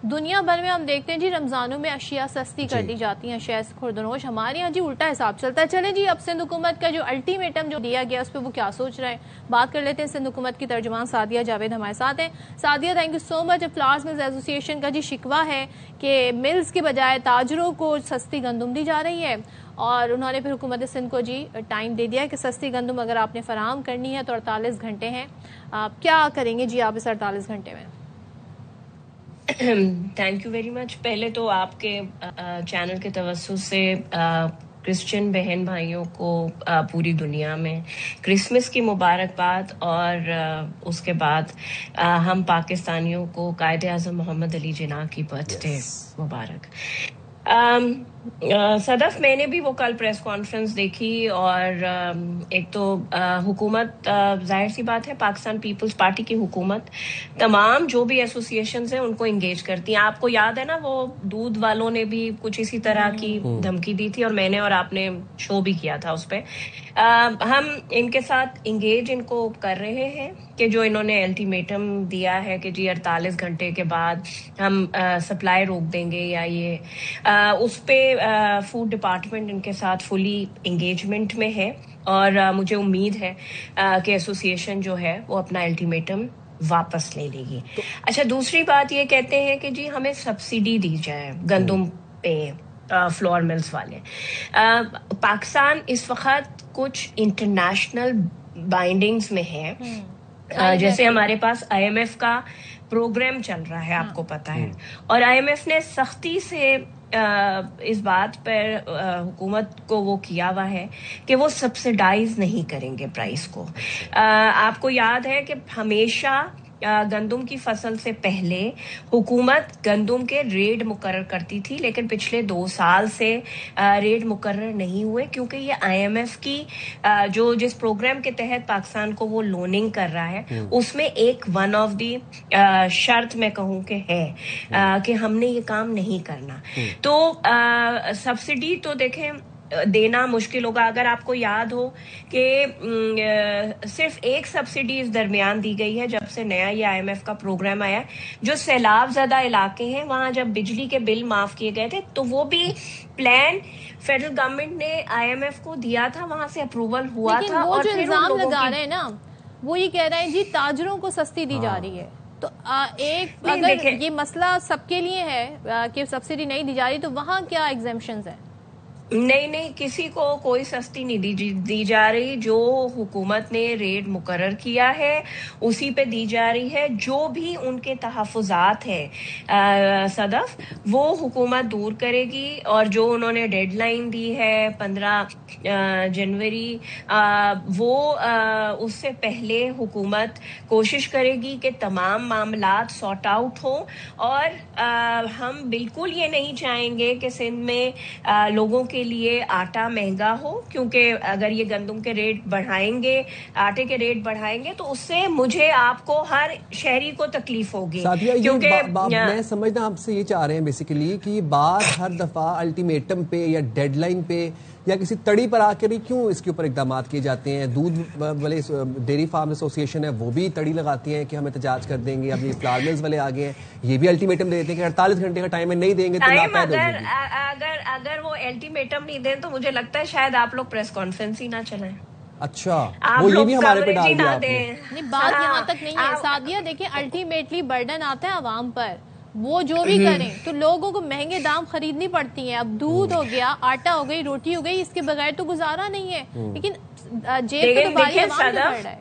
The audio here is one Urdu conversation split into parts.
دنیا بھر میں ہم دیکھتے ہیں جی رمضانوں میں اشیاء سستی کر دی جاتی ہیں، اشیاء خوردنوش. ہمارے یہاں جی الٹا حساب چلتا ہے. چلیں جی اب سندھ حکومت کا جو الٹیمیٹم جو دیا گیا اس پہ وہ کیا سوچ رہے ہیں بات کر لیتے ہیں. سندھ حکومت کی ترجمان سعدیہ جاوید ہمارے ساتھ ہیں. Sadia thank you so much. Flowers mills ایسوسی ایشن کا جی شکوہ ہے کہ ملز کی بجائے تاجروں کو سستی گندم دی جا رہی ہے، اور انہوں نے پھر حکومت سندھ کو جی ٹائم دے دیا ہے کہ سستی گندم اگر آپ نے فراہم کرنی ہے تو 48 گھنٹے ہیں. کیا کریں گے جی آپ اس 48 گھنٹے میں؟ Thank you very much. پہلے تو آپ کے چینل کے توسط سے کرسچن بہن بھائیوں کو پوری دنیا میں کرسمس کی مبارکباد، اور اس کے بعد ہم پاکستانیوں کو قائد اعظم محمد علی جناح کی برتھ ڈے مبارک. صدف، میں نے بھی وہ کل پریس کانفرنس دیکھی، اور ایک تو حکومت، ظاہر سی بات ہے پاکستان پیپلز پارٹی کی حکومت تمام جو بھی ایسوسی ایشنز ہیں ان کو انگیج کرتی ہیں. آپ کو یاد ہے نا وہ دودھ والوں نے بھی کچھ اسی طرح کی دھمکی دی تھی، اور میں نے اور آپ نے شو بھی کیا تھا اس پہ. ہم ان کے ساتھ انگیج ان کو کر رہے ہیں کہ جو انہوں نے الٹیمیٹم دیا ہے کہ جی 48 گھنٹے کے بعد ہم سپلائی روک دیں گے یا یہ، اس پہ فوڈ ڈپارٹمنٹ ان کے ساتھ فلی انگیجمنٹ میں ہے، اور مجھے امید ہے کہ ایسوسی ایشن جو ہے وہ اپنا الٹیمیٹم واپس لے لے گی. اچھا، دوسری بات یہ کہتے ہیں کہ جی ہمیں سبسڈی دی جائے گندم پہ، فلور ملز والے. پاکستان اس وقت کچھ انٹرنیشنل بائنڈنگز میں ہے، جیسے ہمارے پاس آئی ایم ایف کا پروگرام چل رہا ہے، آپ کو پتا ہے، اور آئی ایم ایف نے سختی سے اس بات پر حکومت کو وہ کیا ہوا ہے کہ وہ سبسڈائز نہیں کریں گے پرائس کو. آپ کو یاد ہے کہ ہمیشہ گندم کی فصل سے پہلے حکومت گندم کے ریٹ مقرر کرتی تھی، لیکن پچھلے 2 سال سے ریٹ مقرر نہیں ہوئے، کیونکہ یہ آئی ایم ایف کی جس پروگرام کے تحت پاکستان کو وہ لوننگ کر رہا ہے، اس میں ایک ون آف دی شرط میں کہوں کہ ہے کہ ہم نے یہ کام نہیں کرنا. تو سبسڈی تو دیکھیں دینا مشکل ہوگا. اگر آپ کو یاد ہو کہ صرف ایک سبسڈی اس درمیان دی گئی ہے جب سے نیا یہ آئی ایم ایف کا پروگرام آیا ہے، جو سیلاب زدہ علاقے ہیں وہاں جب بجلی کے بل معاف کیے گئے تھے تو وہ بھی پلان فیڈرل گورنمنٹ نے آئی ایم ایف کو دیا تھا، وہاں سے اپروول ہوا تھا. وہ اور جو پھر الزام لگا رہے ہیں نا وہ یہ کہہ رہے ہیں جی تاجروں کو سستی دی جا رہی ہے. تو ایک اگر یہ مسئلہ سب کے لیے ہے کہ سبسڈی نہیں دی جا رہی تو وہاں کیا ایگزمپشنز ہیں؟ نہیں، کسی کو کوئی سستی نہیں دی جا رہی. جو حکومت نے ریٹ مقرر کیا ہے اسی پہ دی جا رہی ہے. جو بھی ان کے تحفظات ہیں صدف، وہ حکومت دور کرے گی، اور جو انہوں نے ڈیڈ لائن دی ہے 15 جنوری، وہ اس سے پہلے حکومت کوشش کرے گی کہ تمام معاملات سارٹ آؤٹ ہوں. اور ہم بالکل یہ نہیں چاہیں گے کہ سندھ میں لوگوں کے لیے آٹا مہنگا ہو، کیونکہ اگر یہ گندم کے ریٹ بڑھائیں گے، آٹے کے ریٹ بڑھائیں گے تو اس سے مجھے، آپ کو، ہر شہری کو تکلیف ہوگی. کیونکہ میں سمجھنا آپ سے یہ چاہ رہے ہیں بیسیکلی کہ یہ بات ہر دفعہ الٹیمیٹم پہ یا ڈیڈ لائن پہ یا کسی تڑی پر آ کر کیوں اس کے اوپر اقدامات کیے جاتے ہیں؟ دودھ والے ڈیری فارم ایسوسی ایشن ہے وہ بھی تڑی لگاتی ہیں کہ ہم احتجاج کر دیں گے. اب یہ فلاور ملز والے آگے ہیں، یہ بھی الٹیمیٹم دیتے ہیں کہ 48 گھنٹے کا ٹائم نہیں دیں گے تو ناپید ہو جائے گی. اگر وہ الٹیمیٹم نہیں دیں تو مجھے لگتا ہے شاید آپ لوگ پریس کانفرنس ہی نہ چلائیں. اچھا، وہ یہ بھی ہمارے پہ ڈال دیا آپ نے. نہیں، بات یہاں تک نہیں ہے سعدیہ. دیکھیں الٹیمیٹلی برڈن آتا ہے عوام پر، وہ جو بھی کریں تو لوگوں کو مہنگے دام خریدنی پڑتی ہیں. اب دودھ ہو گیا، آٹا ہو گئی، روٹی ہو گئی، اس کے بغیر تو گزارا نہیں ہے. لیکن جیب پہ تو باری عوام پہ پڑ رہا ہے.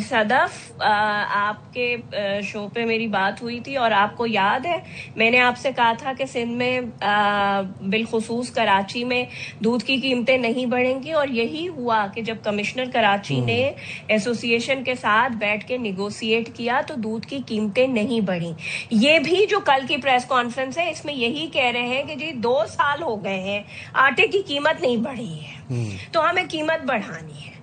صدف، آپ کے شو پہ میری بات ہوئی تھی اور آپ کو یاد ہے میں نے آپ سے کہا تھا کہ سندھ میں بالخصوص کراچی میں دودھ کی قیمتیں نہیں بڑھیں گی، اور یہی ہوا کہ جب کمشنر کراچی نے ایسوسی ایشن کے ساتھ بیٹھ کے نیگوسیٹ کیا تو دودھ کی قیمتیں نہیں بڑھیں. یہ بھی جو کل کی پریس کانفرنس ہے اس میں یہی کہہ رہے ہیں کہ جی 2 سال ہو گئے ہیں آٹے کی قیمت نہیں بڑھی ہے تو ہمیں قیمت بڑھانی ہے.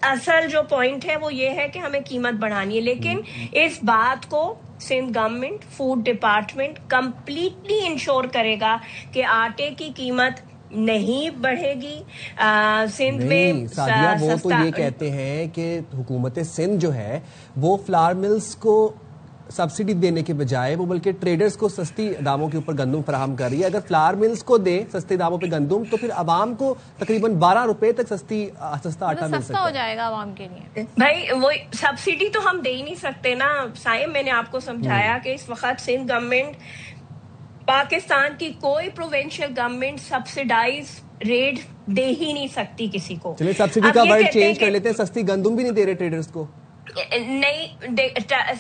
اصل جو پوائنٹ ہے وہ یہ ہے کہ ہمیں قیمت بڑھانی ہے، لیکن اس بات کو Sindh government, food department completely ensure کرے گا کہ آٹے کی قیمت نہیں بڑھے گی. سندھ میں سعدیہ وہ تو یہ کہتے ہیں کہ حکومت سندھ جو ہے وہ فلاور ملز کو سبسڈی دینے کے بجائے وہ بلکہ ٹریڈرز کو سستی داموں کے اوپر گندم فراہم کر رہی ہے. اگر فلاور ملز کو دیں سستے داموں پہ گندم تو پھر عوام کو تقریباً 12 روپے تک سستا آٹا مل سکتا ہو جائے گا عوام کے لیے. بھائی وہ سبسڈی تو ہم دے ہی نہیں سکتے نا سائم. میں نے آپ کو سمجھایا کہ اس وقت سندھ گورنمنٹ, پاکستان کی کوئی پروونشل گورنمنٹ سبسڈائز ریٹ دے ہی نہیں سکتی کسی کو. چلیں سبسڈی کا ورڈ چینج کر لیتے ہیں, سستی گندم بھی نہیں دے رہے ٹریڈرز کو. نہیں,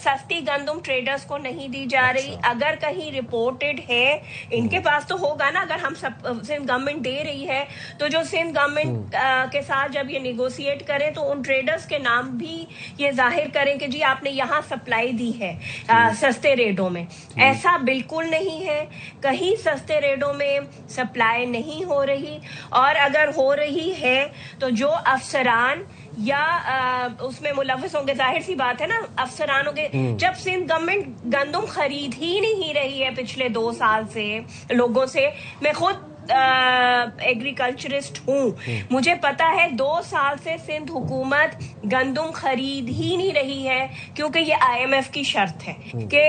سستی گندم ٹریڈرز کو نہیں دی جا رہی. اگر کہیں رپورٹڈ ہے, ان کے پاس تو ہوگا نا, اگر ہم سندھ گورنمنٹ دے رہی ہے تو جو سندھ گورنمنٹ کے ساتھ جب یہ نیگوشیٹ کریں تو ان ٹریڈرز کے نام بھی یہ ظاہر کریں کہ جی آپ نے یہاں سپلائی دی ہے سستے ریٹوں میں. ایسا بالکل نہیں ہے, کہیں سستے ریٹوں میں سپلائی نہیں ہو رہی. اور اگر ہو رہی ہے تو جو افسران یا اس میں ملوث ہوں گے, ظاہر سی بات ہے نا, افسرانوں کے. جب سندھ گورنمنٹ گندم خرید ہی نہیں رہی ہے پچھلے 2 سال سے لوگوں سے, میں خود ایگریکلچرسٹ ہوں, مجھے پتا ہے 2 سال سے سندھ حکومت گندم خرید ہی نہیں رہی ہے کیونکہ یہ IMF کی شرط ہے کہ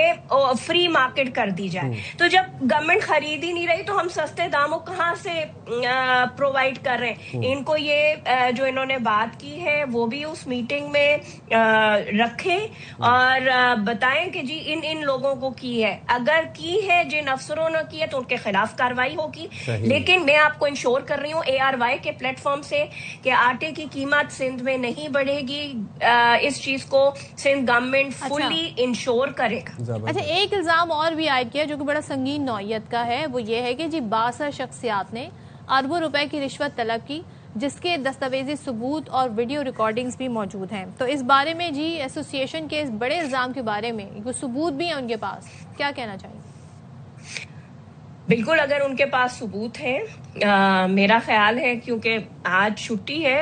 فری مارکیٹ کر دی جائے. تو جب گورنمنٹ خرید ہی نہیں رہی تو ہم سستے داموں کہاں سے پرووائڈ کر رہے ہیں. ان کو یہ جو انہوں نے بات کی ہے وہ بھی اس میٹنگ میں رکھیں اور بتائیں کہ جی ان لوگوں کو کی ہے, اگر کی ہے جن افسروں نے کی ہے تو ان کے خلاف کارروائی ہوگی. لیکن میں آپ کو انشور کر رہی ہوں ARY کے پلیٹ فارم سے کہ آٹے کی قیمت سندھ میں نہیں بڑھے گی. اس چیز کو سندھ گورنمنٹ فلی انشور کرے گا. اچھا, ایک الزام اور بھی عائد کیا جو کہ بڑا سنگین نوعیت کا ہے, وہ یہ ہے کہ جی 62 شخصیات نے اربوں روپے کی رشوت طلب کی جس کے دستاویزی ثبوت اور ویڈیو ریکارڈنگز بھی موجود ہیں. تو اس بارے میں جی ایسوسیشن کے اس بڑے الزام کے بارے میں کوئی ثبوت بھی ہیں ان کے پاس, کیا کہنا چاہیے؟ بالکل, اگر ان کے پاس ثبوت ہے, میرا خیال ہے کیونکہ آج چھٹی ہے,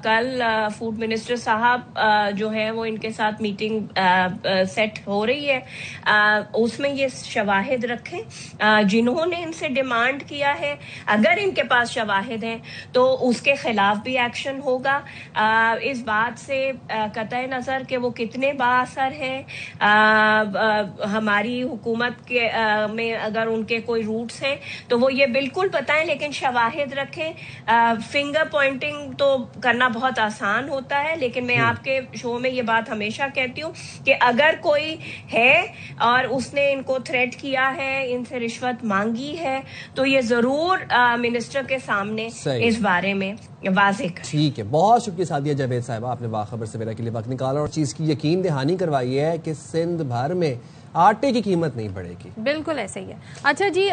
کل فوڈ منسٹر صاحب جو ہے وہ ان کے ساتھ میٹنگ سیٹ ہو رہی ہے, اس میں یہ شواہد رکھیں جنہوں نے ان سے ڈیمانڈ کیا ہے. اگر ان کے پاس شواہد ہیں تو اس کے خلاف بھی ایکشن ہوگا. اس بات سے قطع نظر کہ وہ کتنے بااثر ہیں, ہماری حکومت کے میں اگر ان کے کوئی روٹس ہیں تو وہ یہ بالکل بتائیں, لیکن شواہد رکھیں. فنگر پوائنٹنگ تو کرنا بہت آسان ہوتا ہے, لیکن میں آپ کے شو میں یہ بات ہمیشہ کہتی ہوں کہ اگر کوئی ہے اور اس نے ان کو تھریٹ کیا ہے, ان سے رشوت مانگی ہے, تو یہ ضرور منسٹر کے سامنے اس بارے میں واضح کریں. ٹھیک ہے, بہت شکریہ سعدیہ جاوید صاحبہ, آپ نے باخبر سویرا کے لیے وقت نکالا اور چیز کی یقین دہانی کروائی ہے کہ سندھ بھر میں آٹے کی قیمت نہیں بڑھے گی. بالکل ایسا ہی ہے. اچھا جی.